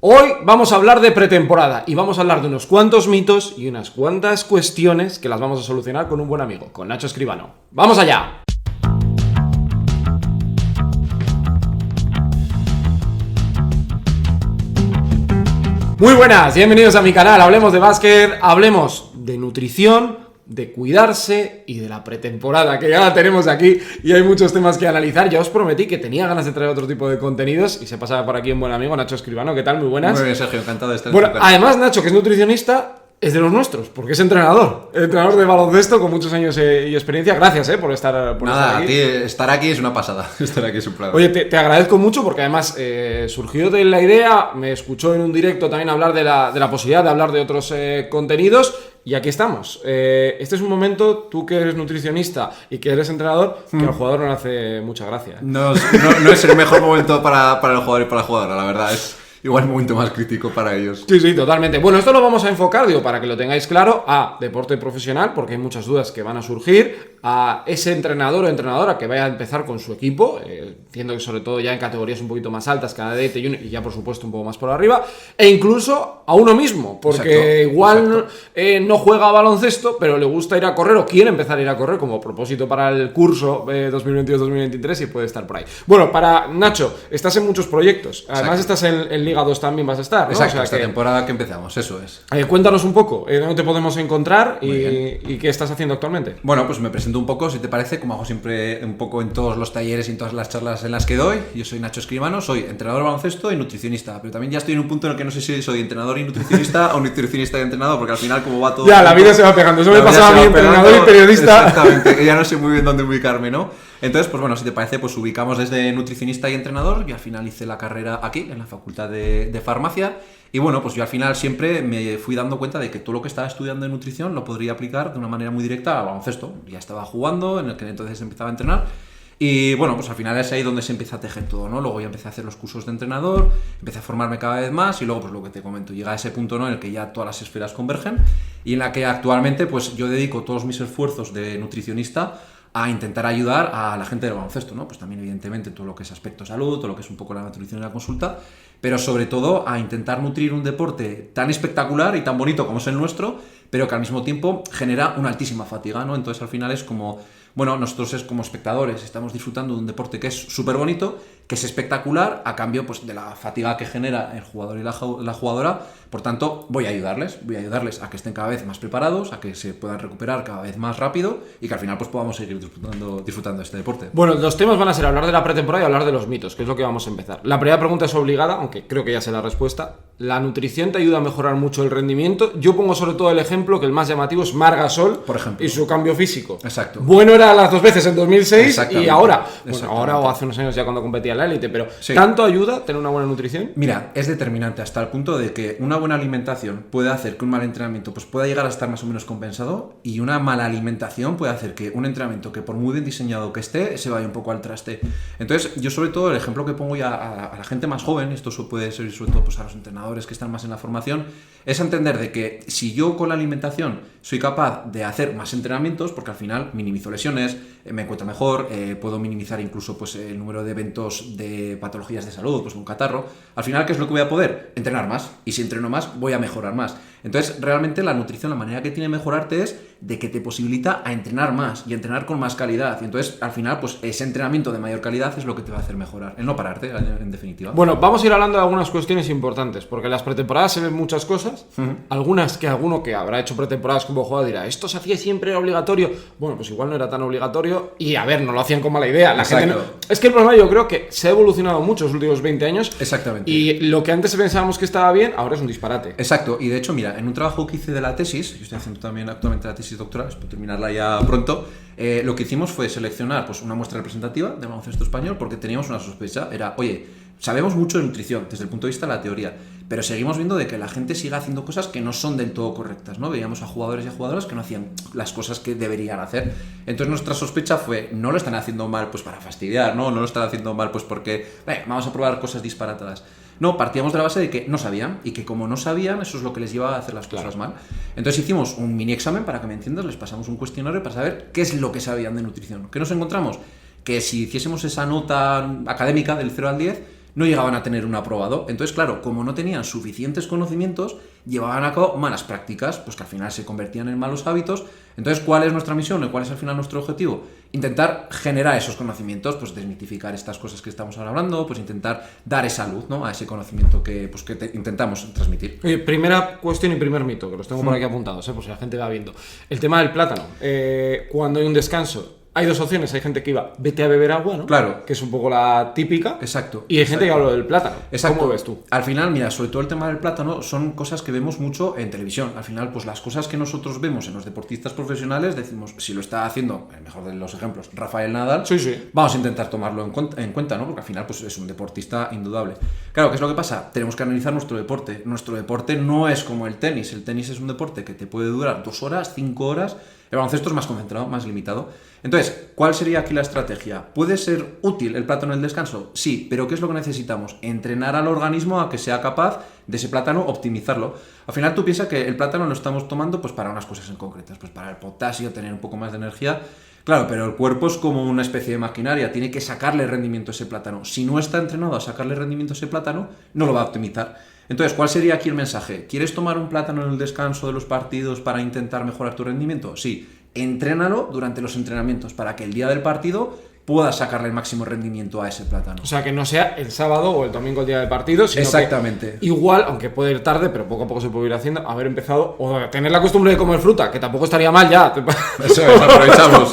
Hoy vamos a hablar de pretemporada y vamos a hablar de unos cuantos mitos y unas cuantas cuestiones que las vamos a solucionar con un buen amigo, con Nacho Escribano. ¡Vamos allá! Muy buenas, bienvenidos a mi canal. Hablemos de básquet, hablemos de nutrición, de cuidarse y de la pretemporada que ya la tenemos aquí y hay muchos temas que analizar. Ya os prometí que tenía ganas de traer otro tipo de contenidos y se pasaba por aquí un buen amigo, Nacho Escribano. ¿Qué tal? Muy buenas. Muy bien, Sergio, encantado de estar Bueno, en tu canal. además Nacho, que es nutricionista, es de los nuestros, porque es entrenador de baloncesto con muchos años y experiencia. Gracias por estar Nada, aquí. estar aquí es una pasada. Estar aquí es un placer. Oye, te agradezco mucho porque además surgió de la idea, me escuchó en un directo también hablar de la posibilidad de hablar de otros contenidos y aquí estamos. Este es un momento, tú que eres nutricionista y que eres entrenador, que al jugador no le hace mucha gracia. No es el mejor momento para el jugador y para la jugadora, la verdad. Es igual el momento más crítico para ellos. Sí, totalmente. Bueno, esto lo vamos a enfocar, para que lo tengáis claro, a deporte profesional, porque hay muchas dudas que van a surgir, a ese entrenador o entrenadora que vaya a empezar con su equipo, entiendo que sobre todo ya en categorías un poquito más altas, cadete y ya por supuesto un poco más por arriba, e incluso a uno mismo, porque igual no juega a baloncesto, pero le gusta ir a correr o quiere empezar a ir a correr como propósito para el curso 2022-2023 y puede estar por ahí. Bueno, para Nacho, estás en muchos proyectos, además estás en Liga 2 también vas a estar, ¿no? Exacto, esta temporada que empezamos, eso es. Cuéntanos un poco, ¿dónde te podemos encontrar y qué estás haciendo actualmente? Bueno, pues me presento un poco, si te parece, como hago siempre un poco en todos los talleres y en todas las charlas en las que doy. Yo soy Nacho Escribano, soy entrenador de baloncesto y nutricionista, pero también ya estoy en un punto en el que no sé si soy entrenador y nutricionista o nutricionista y entrenador, porque al final como va todo... Ya, la vida se va pegando, eso me pasaba a mí, entrenador y periodista. Exactamente, ya no sé muy bien dónde ubicarme, ¿no? Entonces, pues bueno, si te parece, pues ubicamos desde nutricionista y entrenador. Yo al final hice la carrera aquí, en la Facultad de Farmacia. Y bueno, pues yo al final siempre me fui dando cuenta de que todo lo que estaba estudiando de nutrición lo podría aplicar de una manera muy directa al baloncesto. Ya estaba jugando, en el que entonces empezaba a entrenar. Y bueno, pues al final es ahí donde se empieza a tejer todo, ¿no? Luego ya empecé a hacer los cursos de entrenador, empecé a formarme cada vez más y luego pues lo que te comento, llega a ese punto, ¿no?, en el que ya todas las esferas convergen y en la que actualmente pues yo dedico todos mis esfuerzos de nutricionista a intentar ayudar a la gente del baloncesto, ¿no? Pues también evidentemente todo lo que es aspecto salud, todo lo que es un poco la nutrición y la consulta, pero sobre todo a intentar nutrir un deporte tan espectacular y tan bonito como es el nuestro, pero que al mismo tiempo genera una altísima fatiga, ¿no? Entonces al final es como, bueno, nosotros es como espectadores, estamos disfrutando de un deporte que es súper bonito, que es espectacular, a cambio pues de la fatiga que genera el jugador y la jugadora. Por tanto, voy a ayudarles a que estén cada vez más preparados, a que se puedan recuperar cada vez más rápido y que al final pues podamos seguir disfrutando de este deporte. Bueno, los temas van a ser hablar de la pretemporada y hablar de los mitos, que es lo que vamos a empezar. La primera pregunta es obligada, aunque creo que ya sé la respuesta. ¿La nutrición te ayuda a mejorar mucho el rendimiento? Yo pongo sobre todo el ejemplo, que el más llamativo es Marc Gasol, por ejemplo, y su cambio físico. Exacto. Bueno era las dos veces en 2006 y ahora. Bueno, ahora o hace unos años ya cuando competía en la élite, pero sí. ¿Tanto ayuda tener una buena nutrición? Mira, es determinante hasta el punto de que una buena alimentación puede hacer que un mal entrenamiento pues pueda llegar a estar más o menos compensado, y una mala alimentación puede hacer que un entrenamiento que por muy bien diseñado que esté se vaya un poco al traste. Entonces yo sobre todo el ejemplo que pongo ya a la gente más joven, esto puede ser sobre todo pues a los entrenadores que están más en la formación, es entender de que si yo con la alimentación soy capaz de hacer más entrenamientos, porque al final minimizo lesiones, me encuentro mejor, puedo minimizar incluso pues el número de eventos de patologías de salud, pues un catarro, al final ¿qué es lo que voy a poder? Entrenar más, y si entreno más voy a mejorar más. Entonces realmente la nutrición, la manera que tiene de mejorarte es de que te posibilita a entrenar más y entrenar con más calidad, y entonces al final pues ese entrenamiento de mayor calidad es lo que te va a hacer mejorar, el no pararte en definitiva. Bueno, vamos a ir hablando de algunas cuestiones importantes, porque en las pretemporadas se ven muchas cosas, algunas que alguno que habrá hecho pretemporadas como jugador dirá, ¿esto se hacía siempre, era obligatorio? Bueno, pues igual no era tan obligatorio y a ver, no lo hacían con mala idea. La gente no... Es que el problema yo creo que se ha evolucionado mucho en los últimos 20 años. Exactamente. Y lo que antes pensábamos que estaba bien, ahora es un disparate. Exacto, y de hecho, mira, en un trabajo que hice de la tesis, yo estoy haciendo también actualmente la tesis doctoral, espero terminarla ya pronto, lo que hicimos fue seleccionar pues una muestra representativa de baloncesto español porque teníamos una sospecha, era, oye, sabemos mucho de nutrición desde el punto de vista de la teoría, pero seguimos viendo de que la gente sigue haciendo cosas que no son del todo correctas, ¿no? Veíamos a jugadores y a jugadoras que no hacían las cosas que deberían hacer. Entonces nuestra sospecha fue, no lo están haciendo mal pues para fastidiar, ¿no? No lo están haciendo mal pues porque, vamos a probar cosas disparatadas. No, partíamos de la base de que no sabían, y que como no sabían, eso es lo que les llevaba a hacer las cosas mal. Entonces hicimos un mini examen, para que me entiendas, les pasamos un cuestionario para saber qué es lo que sabían de nutrición. ¿Qué nos encontramos? Que si hiciésemos esa nota académica del 0 al 10, no llegaban a tener un aprobado. Entonces, claro, como no tenían suficientes conocimientos, llevaban a cabo malas prácticas, pues que al final se convertían en malos hábitos. Entonces, ¿cuál es nuestra misión y cuál es al final nuestro objetivo? Intentar generar esos conocimientos, pues desmitificar estas cosas que estamos ahora hablando, pues intentar dar esa luz, ¿no?, a ese conocimiento que intentamos transmitir. Oye, primera cuestión y primer mito, que los tengo por aquí apuntados, por si la gente va viendo. El tema del plátano. Cuando hay un descanso, hay dos opciones. Hay gente que iba, vete a beber agua, ¿no? Claro. Que es un poco la típica. Exacto. Y hay gente que habla del plátano. Exacto. ¿Cómo ves tú? Al final, mira, sobre todo el tema del plátano son cosas que vemos mucho en televisión. Al final, pues las cosas que nosotros vemos en los deportistas profesionales, decimos, si lo está haciendo, el mejor de los ejemplos, Rafael Nadal, Sí. vamos a intentar tomarlo en cuenta, ¿no? Porque al final, pues es un deportista indudable. Claro, ¿qué es lo que pasa? Tenemos que analizar nuestro deporte. Nuestro deporte no es como el tenis. El tenis es un deporte que te puede durar 2 horas, 5 horas. El baloncesto es más concentrado, más limitado. Entonces, ¿cuál sería aquí la estrategia? ¿Puede ser útil el plátano en el descanso? Sí, pero ¿qué es lo que necesitamos? Entrenar al organismo a que sea capaz de ese plátano optimizarlo. Al final tú piensas que el plátano lo estamos tomando pues para unas cosas en concretas, pues para el potasio, tener un poco más de energía. Claro, pero el cuerpo es como una especie de maquinaria, tiene que sacarle rendimiento a ese plátano. Si no está entrenado a sacarle rendimiento a ese plátano, no lo va a optimizar. Entonces, ¿cuál sería aquí el mensaje? ¿Quieres tomar un plátano en el descanso de los partidos para intentar mejorar tu rendimiento? Sí, entrénalo durante los entrenamientos para que el día del partido puedas sacarle el máximo rendimiento a ese plátano. O sea, que no sea el sábado o el domingo el día del partido, sino exactamente. Que igual, aunque puede ir tarde, pero poco a poco se puede ir haciendo, haber empezado o tener la costumbre de comer fruta, que tampoco estaría mal ya. Eso es, aprovechamos.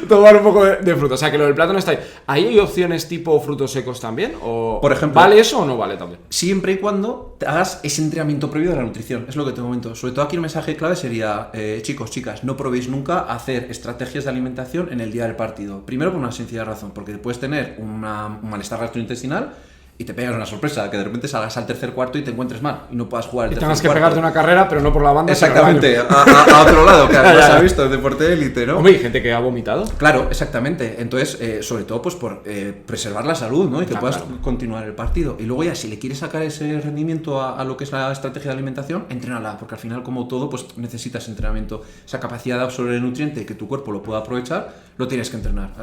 Tomar un poco de fruta. O sea, que lo del plátano está ahí. ¿Ahí hay opciones tipo frutos secos también? ¿O por ejemplo, vale eso o no vale también? Siempre y cuando te hagas ese entrenamiento previo de la nutrición. Es lo que te comento. Sobre todo aquí el mensaje clave sería, chicos, chicas, no probéis nunca hacer estrategias de alimentación en el día del partido. Primero por una sencilla razón, porque puedes tener un malestar gastrointestinal y te pegas una sorpresa, que de repente salgas al tercer cuarto y te encuentres mal y no puedas jugar el tercer cuarto. Y tengas que pegarte una carrera, pero no por la banda. Exactamente, a otro lado, que además se ha visto el deporte de élite, ¿no? Hombre, hay gente que ha vomitado. Claro, exactamente. Entonces, sobre todo pues por preservar la salud, ¿no? Y que puedas continuar el partido. Y luego ya, si le quieres sacar ese rendimiento a lo que es la estrategia de alimentación, entrénala, porque al final, como todo, pues necesitas entrenamiento. Esa capacidad de absorber el nutriente y que tu cuerpo lo pueda aprovechar, lo tienes que entrenar.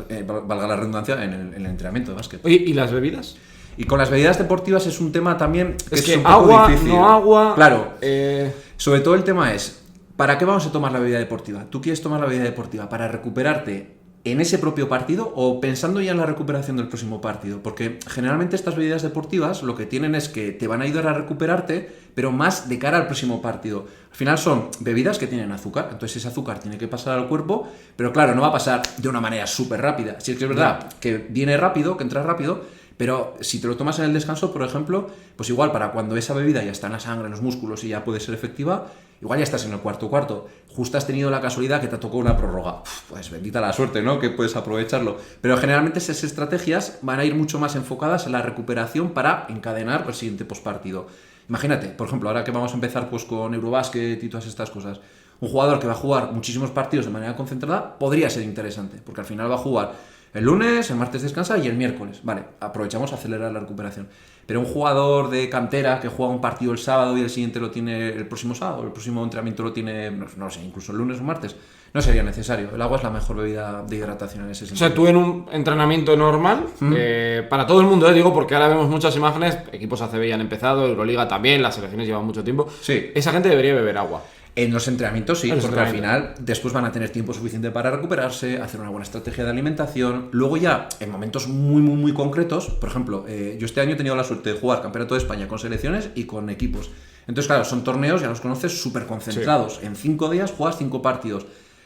Valga la redundancia en el entrenamiento de básquet. Oye, ¿y las bebidas? Y con las bebidas deportivas es un tema también es que un poco agua, difícil. no agua. Claro. Sobre todo el tema es, ¿para qué vamos a tomar la bebida deportiva? ¿Tú quieres tomar la bebida deportiva para recuperarte en ese propio partido o pensando ya en la recuperación del próximo partido? Porque generalmente estas bebidas deportivas lo que tienen es que te van a ayudar a recuperarte, pero más de cara al próximo partido. Al final son bebidas que tienen azúcar, entonces ese azúcar tiene que pasar al cuerpo, pero claro, no va a pasar de una manera súper rápida. Si es que es verdad que viene rápido, que entra rápido, pero si te lo tomas en el descanso, por ejemplo, pues igual para cuando esa bebida ya está en la sangre, en los músculos y ya puede ser efectiva, igual ya estás en el cuarto. Justo has tenido la casualidad que te tocó una prórroga. Pues bendita la suerte, ¿no? Que puedes aprovecharlo. Pero generalmente esas estrategias van a ir mucho más enfocadas en la recuperación para encadenar el siguiente postpartido. Imagínate, por ejemplo, ahora que vamos a empezar pues con Eurobasket y todas estas cosas, un jugador que va a jugar muchísimos partidos de manera concentrada podría ser interesante, porque al final va a jugar el lunes, el martes descansa y el miércoles. Vale, aprovechamos a acelerar la recuperación. Pero un jugador de cantera que juega un partido el sábado y el siguiente lo tiene el próximo sábado, el próximo entrenamiento lo tiene, no sé, incluso el lunes o martes, no sería necesario. El agua es la mejor bebida de hidratación en ese sentido. O sea, tú en un entrenamiento normal, para todo el mundo, digo, porque ahora vemos muchas imágenes, equipos ACB ya han empezado, Euroliga también, las selecciones llevan mucho tiempo. Sí. Esa gente debería beber agua. En los entrenamientos sí, porque al final después van a tener tiempo suficiente para recuperarse, hacer una buena estrategia de alimentación. Luego ya, en momentos muy concretos, por ejemplo, yo este año he tenido la suerte de jugar Campeonato de España con selecciones y con equipos. Entonces, claro, son torneos, ya los conoces, súper concentrados. Sí. En 5 días juegas 5 partidos.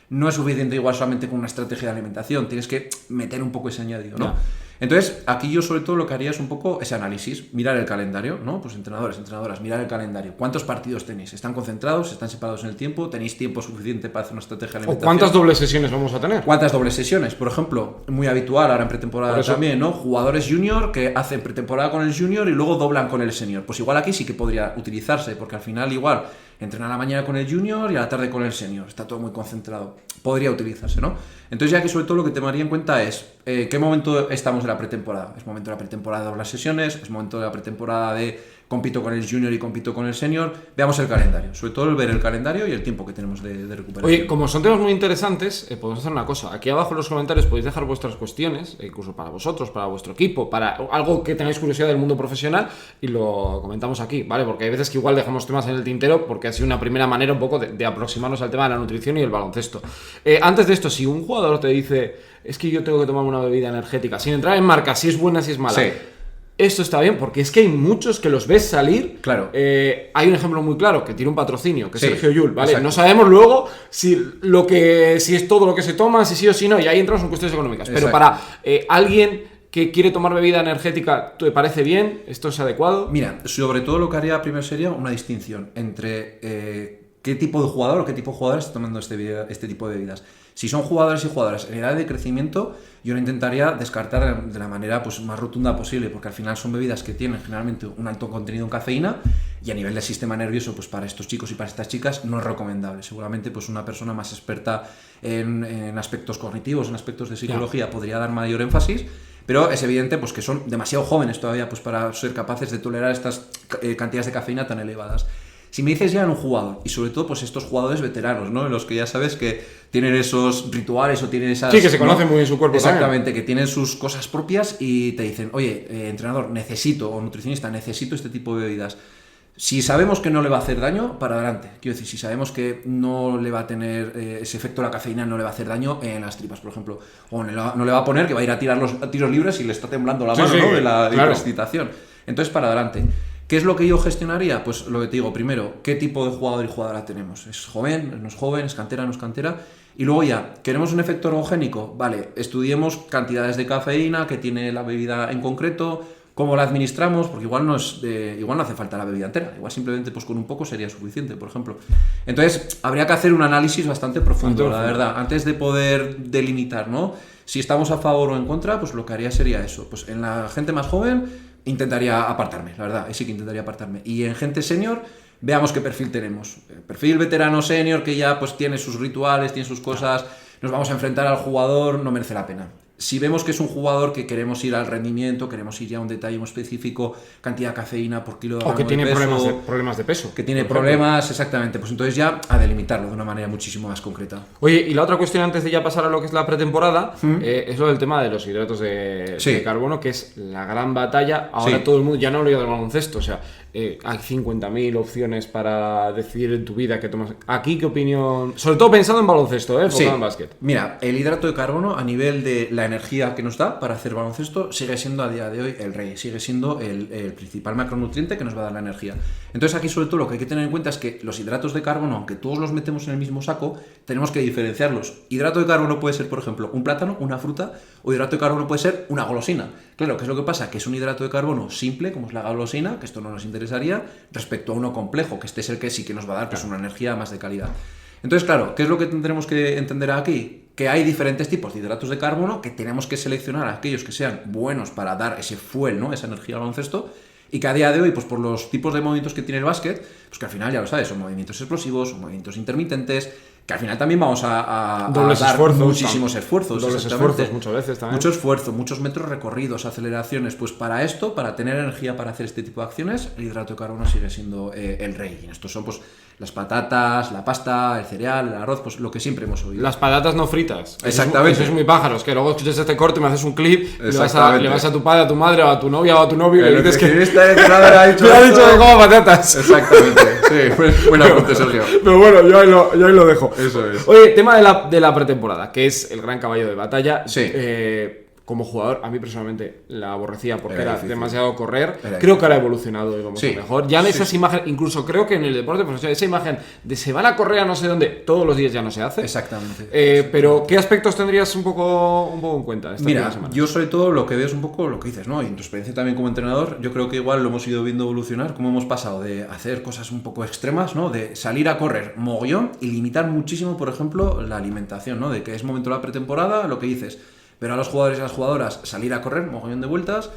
No es suficiente igual solamente con una estrategia de alimentación, tienes que meter un poco ese añadido, ¿no? Entonces, aquí yo sobre todo lo que haría es un poco ese análisis, mirar el calendario, ¿no? Pues entrenadores, entrenadoras, mirar el calendario. ¿Cuántos partidos tenéis? ¿Están concentrados? ¿Están separados en el tiempo? ¿Tenéis tiempo suficiente para hacer una estrategia de alimentación? ¿O cuántas dobles sesiones vamos a tener? ¿Cuántas dobles sesiones? Por ejemplo, muy habitual ahora en pretemporada también, ¿no? Jugadores junior que hacen pretemporada con el junior y luego doblan con el senior. Pues igual aquí sí que podría utilizarse, porque al final igual entrena a la mañana con el junior y a la tarde con el senior. Está todo muy concentrado. Podría utilizarse, ¿no? Entonces ya que sobre todo lo que tomaría en cuenta es ¿qué momento estamos de la pretemporada? ¿Es momento de la pretemporada de las sesiones? ¿Es momento de la pretemporada de compito con el junior y compito con el senior. Veamos el calendario, sobre todo el ver el calendario y el tiempo que tenemos de recuperación. Oye, como son temas muy interesantes, podemos hacer una cosa. Aquí abajo en los comentarios podéis dejar vuestras cuestiones, incluso para vosotros, para vuestro equipo, para algo que tengáis curiosidad del mundo profesional y lo comentamos aquí, ¿vale? Porque hay veces que igual dejamos temas en el tintero porque ha sido una primera manera un poco de aproximarnos al tema de la nutrición y el baloncesto. Antes de esto, si un jugador te dice, es que yo tengo que tomar una bebida energética, sin entrar en marca, si es buena, si es mala... Sí. Esto está bien, porque es que hay muchos que los ves salir. Claro. Hay un ejemplo muy claro, que tiene un patrocinio, que es Sí, Sergio Llull, ¿vale? exacto. No sabemos luego si es todo lo que se toma, si sí o si no, y ahí entramos en cuestiones económicas. Pero Exacto. para alguien que quiere tomar bebida energética, ¿te parece bien? ¿Esto es adecuado? Mira, sobre todo lo que haría primero sería una distinción entre qué tipo de jugador o qué tipo de jugador está tomando este tipo de bebidas. Si son jugadores y jugadoras en edad de crecimiento, yo lo intentaría descartar de la manera pues, más rotunda posible, porque al final son bebidas que tienen generalmente un alto contenido en cafeína y a nivel del sistema nervioso, pues para estos chicos y para estas chicas no es recomendable. Seguramente pues una persona más experta en aspectos cognitivos, en aspectos de psicología, podría dar mayor énfasis, pero es evidente pues, que son demasiado jóvenes todavía pues, para ser capaces de tolerar estas cantidades de cafeína tan elevadas. Si me dices ya en un jugador, y sobre todo pues estos jugadores veteranos, ¿no? En los que ya sabes que tienen esos rituales o tienen esas... Sí, que se ¿no? conocen muy bien su cuerpo. Exactamente, también. que tienen sus cosas propias y te dicen, oye, entrenador, necesito, o nutricionista, necesito este tipo de bebidas. Si sabemos que no le va a hacer daño, para adelante. Quiero decir, si sabemos que no le va a tener ese efecto de la cafeína, no le va a hacer daño en las tripas, por ejemplo. O no le va a poner que va a ir a tirar los tiros libres y le está temblando la mano, ¿no? De la excitación. Entonces, para adelante. ¿Qué es lo que yo gestionaría? Pues lo que te digo, primero, ¿qué tipo de jugador y jugadora tenemos? ¿Es joven? ¿No es joven? ¿Es cantera? ¿No es cantera? Y luego ya, ¿queremos un efecto ergogénico? Vale, estudiemos cantidades de cafeína que tiene la bebida en concreto, cómo la administramos, porque igual no hace falta la bebida entera, igual simplemente pues con un poco sería suficiente, por ejemplo. Entonces, habría que hacer un análisis bastante profundo, la verdad, antes de poder delimitar, ¿no? Si estamos a favor o en contra, pues lo que haría sería eso. Pues en la gente más joven intentaría apartarme, la verdad, sí que intentaría apartarme. Y en gente senior, veamos qué perfil tenemos. Perfil veterano senior que ya pues tiene sus rituales, tiene sus cosas, nos vamos a enfrentar al jugador, no merece la pena. Si vemos que es un jugador que queremos ir al rendimiento, queremos ir ya a un detalle muy específico, cantidad de cafeína por kilo de O que tiene peso, problemas de peso. que tiene problemas, exactamente, pues entonces ya a delimitarlo de una manera muchísimo más concreta. Oye, y la otra cuestión antes de ya pasar a lo que es la pretemporada, es lo del tema de los hidratos de carbono, que es la gran batalla. Ahora todo el mundo, ya no hablo yo del baloncesto, o sea, hay 50.000 opciones para decidir en tu vida qué tomas. Aquí, ¿qué opinión? Sobre todo pensando en baloncesto, enfocado en básquet. Mira, el hidrato de carbono a nivel de la energía que nos da para hacer baloncesto sigue siendo a día de hoy el rey, sigue siendo el principal macronutriente que nos va a dar la energía. Entonces aquí sobre todo lo que hay que tener en cuenta es que los hidratos de carbono, aunque todos los metemos en el mismo saco, tenemos que diferenciarlos. Hidrato de carbono puede ser, por ejemplo, un plátano, una fruta, o hidrato de carbono puede ser una golosina. Claro, ¿qué es lo que pasa? Que es un hidrato de carbono simple, como es la golosina, que esto no nos interesaría, respecto a uno complejo, que este es el que sí que nos va a dar pues, una energía más de calidad. Entonces, claro, ¿qué es lo que tendremos que entender aquí? Que hay diferentes tipos de hidratos de carbono, que tenemos que seleccionar aquellos que sean buenos para dar ese fuel, ¿no? Esa energía al baloncesto, y que a día de hoy, pues por los tipos de movimientos que tiene el básquet, pues que al final ya lo sabes, son movimientos explosivos, son movimientos intermitentes, que al final también vamos a dar muchísimos esfuerzos. Dobles esfuerzos muchas veces también. Mucho esfuerzo, muchos metros recorridos, aceleraciones. Pues para esto, para tener energía para hacer este tipo de acciones, el hidrato de carbono sigue siendo el rey. Y estos son pues las patatas, la pasta, el cereal, el arroz, pues lo que siempre hemos oído. Las patatas no fritas. Exactamente. Eso es muy pájaros, que luego escuchas este corte, me haces un clip, le vas a tu padre, a tu madre, o a tu novia o a tu novio y le dices que ha dicho que como patatas. Exactamente, sí, buen apunte, Sergio. Pero bueno, yo ahí lo dejo. Eso es. Oye, tema de la pretemporada, que es el gran caballo de batalla. Sí. Como jugador, a mí personalmente la aborrecía porque era demasiado correr. Creo que ahora ha evolucionado y vamos a mejor. Ya en esas imágenes, incluso creo que en el deporte profesional, esa imagen de se van a correr a no sé dónde, todos los días ya no se hace. Exactamente. Pero, ¿qué aspectos tendrías un poco en cuenta? Mira, yo sobre todo lo que veo es un poco lo que dices, ¿no? Y en tu experiencia también como entrenador, yo creo que igual lo hemos ido viendo evolucionar, cómo hemos pasado de hacer cosas un poco extremas, ¿no? De salir a correr mogollón y limitar muchísimo, por ejemplo, la alimentación, ¿no? De que es momento de la pretemporada, lo que dices. Pero a los jugadores y a las jugadoras salir a correr, mogollón de vueltas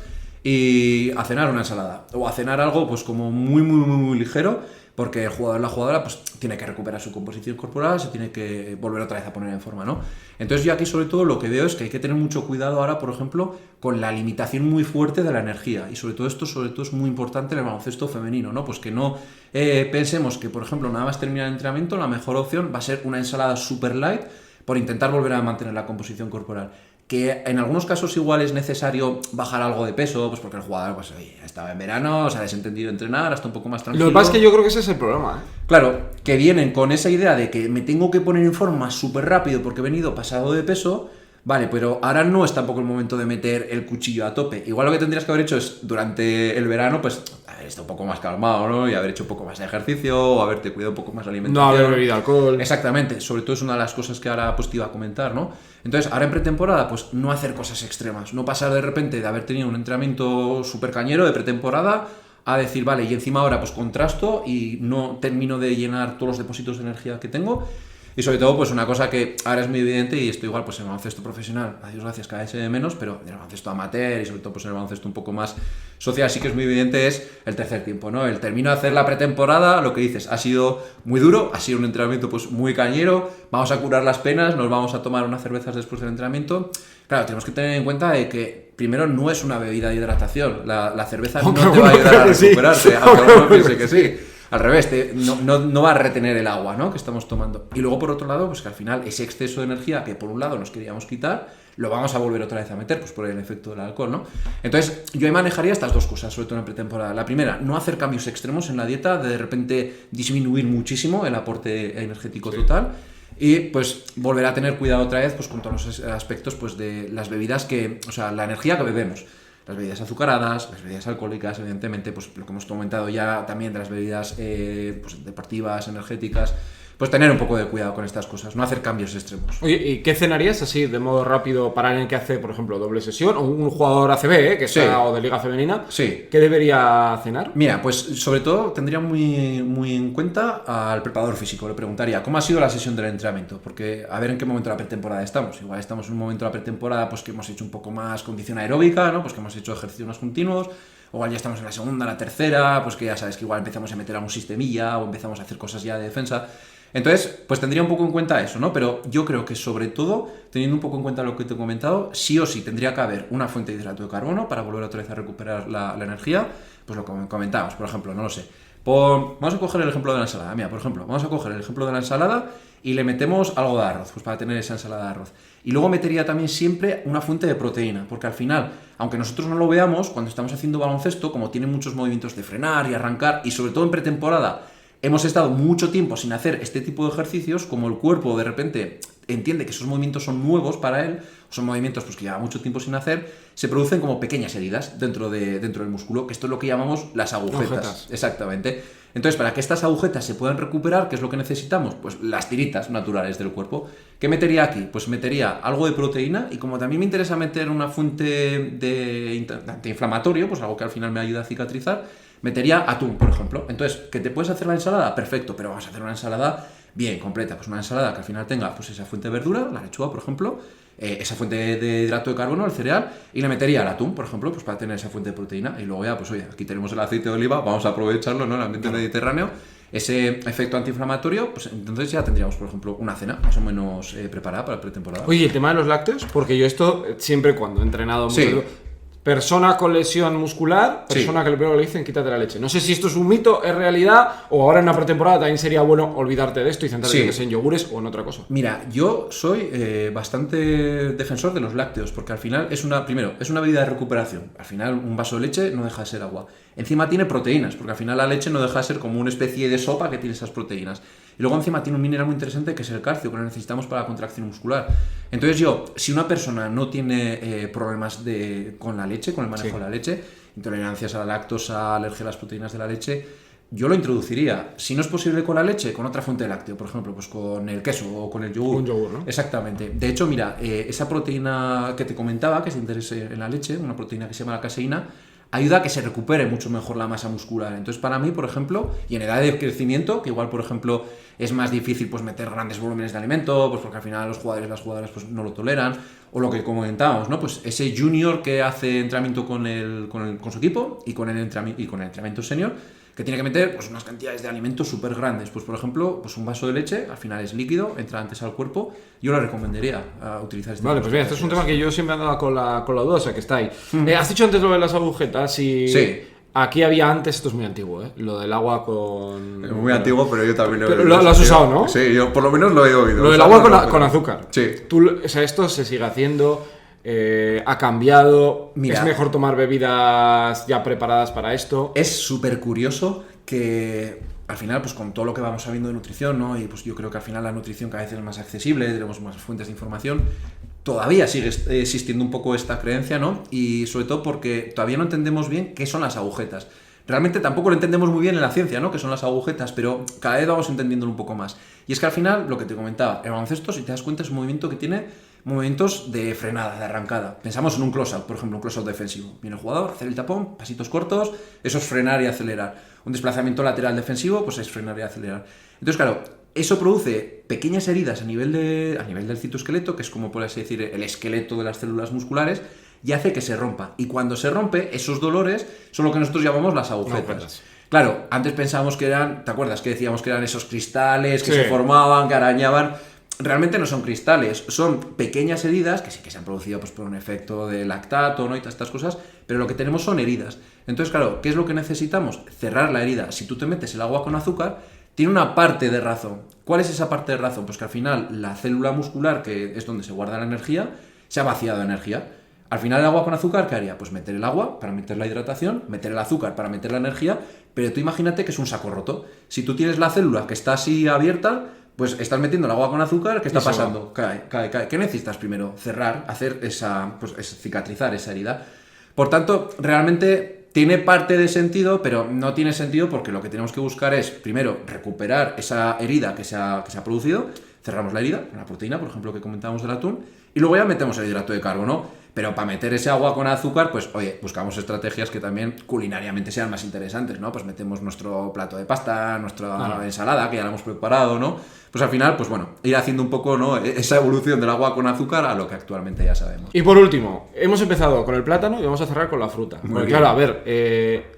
y a cenar una ensalada. O a cenar algo pues como muy ligero, porque el jugador la jugadora pues tiene que recuperar su composición corporal, se tiene que volver otra vez a poner en forma, ¿no? Entonces yo aquí sobre todo lo que veo es que hay que tener mucho cuidado ahora, por ejemplo, con la limitación muy fuerte de la energía, y sobre todo es muy importante en el baloncesto femenino, ¿no? Pues que no pensemos que, por ejemplo, nada más terminar el entrenamiento, la mejor opción va a ser una ensalada super light por intentar volver a mantener la composición corporal. Que en algunos casos igual es necesario bajar algo de peso, pues porque el jugador pues, oye, estaba en verano, se ha desentendido de entrenar, está un poco más tranquilo. Lo que pasa es que yo creo que ese es el problema, ¿eh? Claro, que vienen con esa idea de que me tengo que poner en forma súper rápido porque he venido pasado de peso. Vale, pero ahora no es tampoco el momento de meter el cuchillo a tope. Igual lo que tendrías que haber hecho es, durante el verano, pues, haber estado un poco más calmado, ¿no? Y haber hecho un poco más de ejercicio, o haberte cuidado un poco más de alimentación. No haber bebido alcohol. Exactamente, sobre todo es una de las cosas que ahora pues te iba a comentar, ¿no? Entonces, ahora en pretemporada, pues no hacer cosas extremas. No pasar de repente de haber tenido un entrenamiento súper cañero de pretemporada a decir, vale, y encima ahora pues contrasto y no termino de llenar todos los depósitos de energía que tengo. Y sobre todo, pues una cosa que ahora es muy evidente, y esto igual pues en el baloncesto profesional, a Dios gracias, cada vez se ve menos, pero en el baloncesto amateur y sobre todo pues en el baloncesto un poco más social sí que es muy evidente, es el tercer tiempo, ¿no? El termino de hacer la pretemporada, lo que dices, ha sido muy duro, ha sido un entrenamiento pues muy cañero, vamos a curar las penas, nos vamos a tomar unas cervezas después del entrenamiento. Claro, tenemos que tener en cuenta de que primero no es una bebida de hidratación, la cerveza no te va a ayudar a recuperarte, aunque uno piense que sí. Al revés, no va a retener el agua, ¿no?, que estamos tomando. Y luego, por otro lado, pues que al final ese exceso de energía que por un lado nos queríamos quitar, lo vamos a volver otra vez a meter, pues por el efecto del alcohol, ¿no? Entonces, yo ahí manejaría estas dos cosas, sobre todo en pretemporada. La primera, no hacer cambios extremos en la dieta, de repente disminuir muchísimo el aporte energético total. Y pues volver a tener cuidado otra vez pues con todos los aspectos pues de las bebidas o sea, la energía que bebemos. Las bebidas azucaradas, las bebidas alcohólicas, evidentemente, pues lo que hemos comentado ya también de las bebidas pues, deportivas, energéticas, pues tener un poco de cuidado con estas cosas, no hacer cambios extremos. Oye, ¿y qué cenarías así de modo rápido para alguien que hace, por ejemplo, doble sesión? O un jugador ACB, que está, o de liga femenina. Sí. ¿Qué debería cenar? Mira, pues sobre todo tendría muy en cuenta al preparador físico. Le preguntaría, ¿cómo ha sido la sesión del entrenamiento? Porque a ver en qué momento de la pretemporada estamos. Igual estamos en un momento de la pretemporada pues que hemos hecho un poco más condición aeróbica, ¿no? Pues que hemos hecho ejercicios más continuos. O igual ya estamos en la segunda, la tercera, pues que ya sabes que igual empezamos a meter algún sistemilla o empezamos a hacer cosas ya de defensa. Entonces, pues tendría un poco en cuenta eso, ¿no? Pero yo creo que sobre todo, teniendo un poco en cuenta lo que te he comentado, sí o sí tendría que haber una fuente de hidrato de carbono para volver otra vez a recuperar la energía. Pues lo que comentábamos, por ejemplo, no lo sé. Vamos a coger el ejemplo de la ensalada. Mira, por ejemplo, vamos a coger el ejemplo de la ensalada y le metemos algo de arroz, pues para tener esa ensalada de arroz. Y luego metería también siempre una fuente de proteína, porque al final, aunque nosotros no lo veamos, cuando estamos haciendo baloncesto, como tiene muchos movimientos de frenar y arrancar, y sobre todo en pretemporada, hemos estado mucho tiempo sin hacer este tipo de ejercicios, como el cuerpo de repente entiende que esos movimientos son nuevos para él, son movimientos pues, que lleva mucho tiempo sin hacer, se producen como pequeñas heridas dentro del músculo, que esto es lo que llamamos las agujetas. Exactamente. Entonces, para que estas agujetas se puedan recuperar, ¿qué es lo que necesitamos? Pues las tiritas naturales del cuerpo. ¿Qué metería aquí? Pues metería algo de proteína, y como también me interesa meter una fuente de antiinflamatorio, pues algo que al final me ayuda a cicatrizar, metería atún, por ejemplo. Entonces, ¿que te puedes hacer la ensalada? Perfecto, pero vamos a hacer una ensalada bien completa. Pues una ensalada que al final tenga pues esa fuente de verdura, la lechuga, por ejemplo, esa fuente de hidrato de carbono, el cereal, y le metería el atún, por ejemplo, pues para tener esa fuente de proteína. Y luego ya, pues oye, aquí tenemos el aceite de oliva, vamos a aprovecharlo, ¿no?, en el ambiente mediterráneo, ese efecto antiinflamatorio, pues entonces ya tendríamos, por ejemplo, una cena más o menos preparada para la pretemporada. Oye, el tema de los lácteos, porque yo esto siempre cuando he entrenado... Sí. Persona con lesión muscular, persona que le primero le dicen quítate la leche. No sé si esto es un mito, es realidad, o ahora en una pretemporada también sería bueno olvidarte de esto y centrarte en yogures o en otra cosa. Mira, yo soy bastante defensor de los lácteos, porque al final es una bebida de recuperación. Al final un vaso de leche no deja de ser agua. Encima tiene proteínas, porque al final la leche no deja de ser como una especie de sopa que tiene esas proteínas. Y luego encima tiene un mineral muy interesante que es el calcio, que lo necesitamos para la contracción muscular. Entonces si una persona no tiene problemas con la leche, con el manejo de la leche, intolerancias a la lactosa, alergia a las proteínas de la leche, yo lo introduciría. Si no es posible con la leche, con otra fuente de lácteo, por ejemplo, pues con el queso o con el yogur. Un yogur, ¿no? Exactamente. De hecho, mira, esa proteína que te comentaba, que se interesa en la leche, una proteína que se llama la caseína, ayuda a que se recupere mucho mejor la masa muscular. Entonces, para mí, por ejemplo, y en edad de crecimiento, que igual, por ejemplo, es más difícil pues meter grandes volúmenes de alimento, pues porque al final los jugadores y las jugadoras pues no lo toleran, o lo que comentábamos, ¿no? Pues ese junior que hace entrenamiento con su equipo y con el entrenamiento senior, que tiene que meter pues unas cantidades de alimentos súper grandes. Pues por ejemplo, pues un vaso de leche, al final es líquido, entra antes al cuerpo. Yo lo recomendaría utilizar este. Vale, pues bien, este es un tema que yo siempre andaba con la duda, o sea que está ahí. Has dicho antes lo de las agujetas y... Sí. Aquí había antes, esto es muy antiguo, lo del agua con... Es muy antiguo, pero yo también lo he oído. Lo has usado, ¿no? Sí, yo por lo menos lo he oído. Lo del agua con azúcar. Sí. O sea, esto se sigue haciendo, ha cambiado, Mira, es mejor tomar bebidas ya preparadas para esto. Es súper curioso que al final, pues con todo lo que vamos sabiendo de nutrición, ¿no? Y pues yo creo que al final la nutrición cada vez es más accesible, tenemos más fuentes de información. Todavía sigue existiendo un poco esta creencia, ¿no? Y sobre todo porque todavía no entendemos bien qué son las agujetas. Realmente tampoco lo entendemos muy bien en la ciencia, ¿no? Qué son las agujetas, pero cada vez vamos entendiéndolo un poco más. Y es que al final, lo que te comentaba, el baloncesto, si te das cuenta, es un movimiento que tiene movimientos de frenada, de arrancada. Pensamos en un close-out, por ejemplo, un close-out defensivo. Viene el jugador, hacer el tapón, pasitos cortos, eso es frenar y acelerar. Un desplazamiento lateral defensivo, pues es frenar y acelerar. Entonces, claro, eso produce pequeñas heridas a nivel del citoesqueleto, que es como por así decir el esqueleto de las células musculares, y hace que se rompa. Y cuando se rompe, esos dolores son lo que nosotros llamamos las agujetas. Claro, antes pensábamos que eran, ¿te acuerdas que decíamos que eran esos cristales que se formaban, que arañaban? Realmente no son cristales, son pequeñas heridas que sí que se han producido pues, por un efecto de lactato, ¿no? Y todas estas cosas, pero lo que tenemos son heridas. Entonces, claro, ¿qué es lo que necesitamos? Cerrar la herida. Si tú te metes el agua con azúcar, tiene una parte de razón. ¿Cuál es esa parte de razón? Pues que al final la célula muscular, que es donde se guarda la energía, se ha vaciado de energía. Al final el agua con azúcar, ¿qué haría? Pues meter el agua para meter la hidratación, meter el azúcar para meter la energía, pero tú imagínate que es un saco roto. Si tú tienes la célula que está así abierta, pues estás metiendo el agua con azúcar, ¿qué está pasando? Cae. ¿Qué necesitas primero? Cerrar, hacer cicatrizar esa herida. Por tanto, realmente tiene parte de sentido, pero no tiene sentido porque lo que tenemos que buscar es, primero, recuperar esa herida que se ha producido, cerramos la herida, con la proteína, por ejemplo, que comentábamos del atún, y luego ya metemos el hidrato de carbono. Pero para meter ese agua con azúcar, pues oye, buscamos estrategias que también culinariamente sean más interesantes, ¿no? Pues metemos nuestro plato de pasta, nuestra ensalada, que ya la hemos preparado, ¿no? Pues al final, pues bueno, ir haciendo un poco, ¿no? Esa evolución del agua con azúcar a lo que actualmente ya sabemos. Y por último, hemos empezado con el plátano y vamos a cerrar con la fruta. Porque claro, a ver,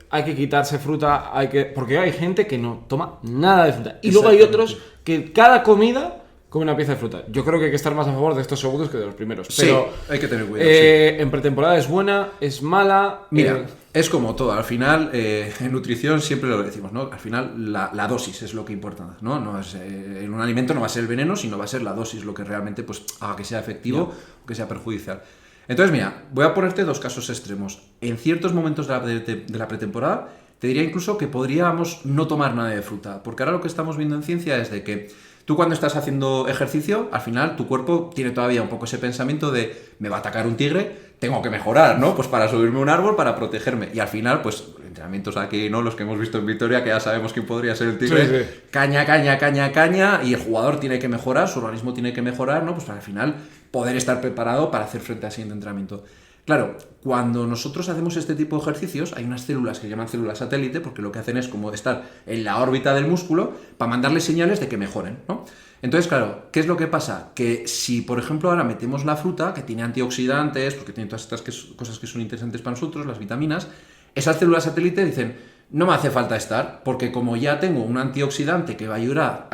hay que quitarse fruta, porque hay gente que no toma nada de fruta. Y luego hay otros que cada comida come una pieza de fruta. Yo creo que hay que estar más a favor de estos segundos que de los primeros. Pero, sí, hay que tener cuidado. En pretemporada es buena, es mala. Mira, es como todo. Al final, en nutrición siempre lo decimos, ¿no? Al final, la dosis es lo que importa, ¿no? No es, en un alimento no va a ser el veneno, sino va a ser la dosis lo que realmente pues, haga que sea efectivo o que sea perjudicial. Entonces, mira, voy a ponerte dos casos extremos. En ciertos momentos de la pretemporada, te diría incluso que podríamos no tomar nada de fruta. Porque ahora lo que estamos viendo en ciencia es de que tú cuando estás haciendo ejercicio, al final tu cuerpo tiene todavía un poco ese pensamiento de me va a atacar un tigre, tengo que mejorar, ¿no? Pues para subirme a un árbol, para protegerme. Y al final, pues, entrenamientos aquí, ¿no? Los que hemos visto en Vitoria, que ya sabemos quién podría ser el tigre. Sí. Caña, y el jugador tiene que mejorar, su organismo tiene que mejorar, ¿no? Pues para al final poder estar preparado para hacer frente al siguiente entrenamiento. Claro, cuando nosotros hacemos este tipo de ejercicios, hay unas células que llaman células satélite, porque lo que hacen es como estar en la órbita del músculo para mandarle señales de que mejoren, ¿no? Entonces, claro, ¿qué es lo que pasa? Que si, por ejemplo, ahora metemos la fruta, que tiene antioxidantes, porque tiene todas estas cosas que son interesantes para nosotros, las vitaminas, esas células satélite dicen, no me hace falta estar, porque como ya tengo un antioxidante que va a ayudar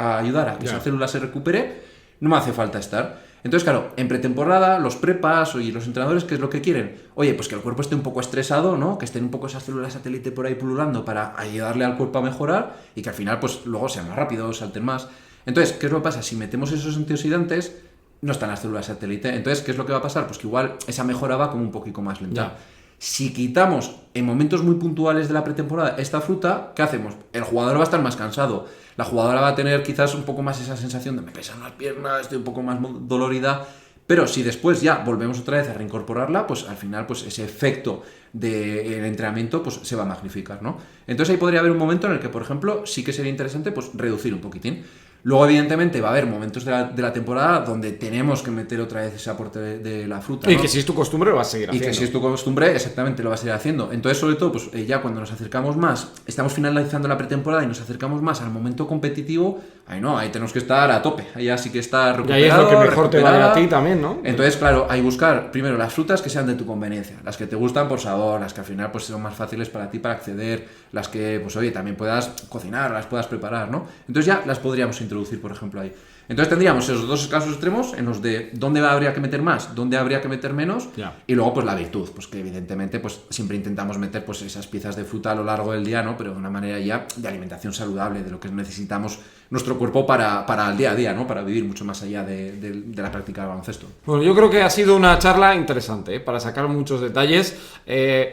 a que esa célula se recupere, no me hace falta estar. Entonces, claro, en pretemporada, los prepas y los entrenadores, ¿qué es lo que quieren? Oye, pues que el cuerpo esté un poco estresado, ¿no? Que estén un poco esas células satélite por ahí pululando para ayudarle al cuerpo a mejorar y que al final, pues luego sean más rápidos, salten más. Entonces, ¿qué es lo que pasa? Si metemos esos antioxidantes, no están las células satélite. Entonces, ¿qué es lo que va a pasar? Pues que igual esa mejora va como un poquito más lenta. Ya. Si quitamos en momentos muy puntuales de la pretemporada esta fruta, ¿qué hacemos? El jugador va a estar más cansado. La jugadora va a tener quizás un poco más esa sensación de me pesan las piernas, estoy un poco más dolorida. Pero si después ya volvemos otra vez a reincorporarla, pues al final pues ese efecto del entrenamiento pues se va a magnificar, ¿no? Entonces ahí podría haber un momento en el que, por ejemplo, sí que sería interesante pues reducir un poquitín. Luego, evidentemente, va a haber momentos de la temporada donde tenemos que meter otra vez ese aporte de la fruta, ¿no? Y que si es tu costumbre lo vas a seguir haciendo. Y que si es tu costumbre, exactamente, lo vas a seguir haciendo. Entonces, sobre todo, pues ya cuando nos acercamos más, estamos finalizando la pretemporada y nos acercamos más al momento competitivo, ahí tenemos que estar a tope. Ahí ya sí que está recuperado. Y ahí es lo que mejor te vale a ti también, ¿no? Entonces, claro, hay buscar primero las frutas que sean de tu conveniencia, las que te gustan por sabor, las que al final pues son más fáciles para ti para acceder, las que, pues oye, también puedas cocinar, las puedas preparar, ¿no? Entonces ya las podríamos introducir, por ejemplo, ahí. Entonces tendríamos esos dos casos extremos en los de dónde habría que meter más, dónde habría que meter menos, y luego pues la virtud, pues que evidentemente pues siempre intentamos meter pues esas piezas de fruta a lo largo del día, ¿no? Pero de una manera ya de alimentación saludable, de lo que necesitamos nuestro cuerpo para el día a día, ¿no? Para vivir mucho más allá de la práctica del baloncesto. Bueno, yo creo que ha sido una charla interesante, ¿eh? Para sacar muchos detalles.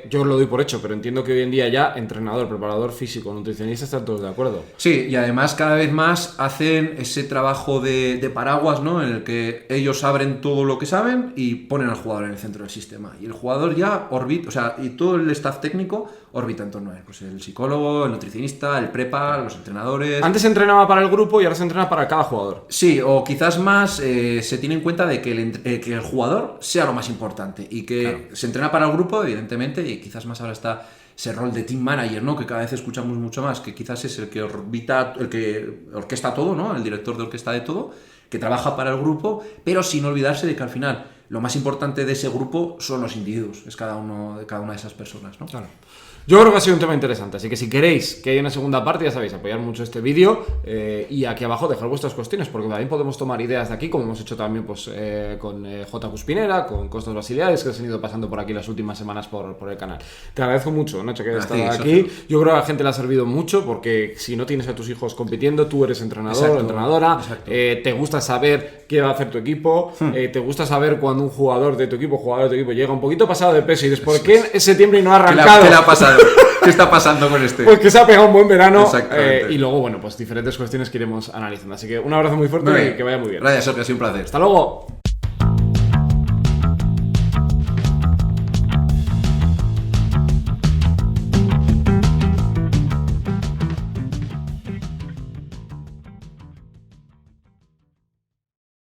Yo lo doy por hecho, pero entiendo que hoy en día ya entrenador, preparador físico, nutricionista están todos de acuerdo. Sí, y además cada vez más hacen ese trabajo de paraguas, ¿no? En el que ellos abren todo lo que saben y ponen al jugador en el centro del sistema. Y el jugador ya orbita, o sea, y todo el staff técnico orbita en torno a él. Pues el psicólogo, el nutricionista, el prepa, los entrenadores. Antes se entrenaba para el grupo y ahora se entrena para cada jugador. Sí, o quizás más se tiene en cuenta de que el jugador sea lo más importante y que se entrena para el grupo, evidentemente, y quizás más ahora está ese rol de team manager, ¿no? Que cada vez escuchamos mucho más, que quizás es el que orbita, el que orquesta todo, ¿no? El director de orquesta de todo, que trabaja para el grupo, pero sin olvidarse de que al final lo más importante de ese grupo son los individuos, es cada una de esas personas, ¿no? Claro. Yo creo que ha sido un tema interesante, así que si queréis que haya una segunda parte, ya sabéis, apoyar mucho este vídeo y aquí abajo dejar vuestras cuestiones, porque también podemos tomar ideas de aquí, como hemos hecho también pues, con J. Cuspinera, con Costas Basileares, que han ido pasando por aquí las últimas semanas por el canal. Te agradezco mucho, Nacho, que hayas estado aquí. Yo creo que a la gente le ha servido mucho, porque si no tienes a tus hijos compitiendo, tú eres entrenador o entrenadora, te gusta saber qué va a hacer tu equipo, te gusta saber cuando un jugador de tu equipo llega un poquito pasado de peso y dices, ¿por qué en septiembre no ha arrancado? ¿Qué le ha pasado? ¿Qué está pasando con este? Pues que se ha pegado un buen verano y luego, bueno, pues diferentes cuestiones que iremos analizando. Así que un abrazo muy fuerte y que vaya muy bien. Gracias, Sergio, ha sido un placer. Hasta luego.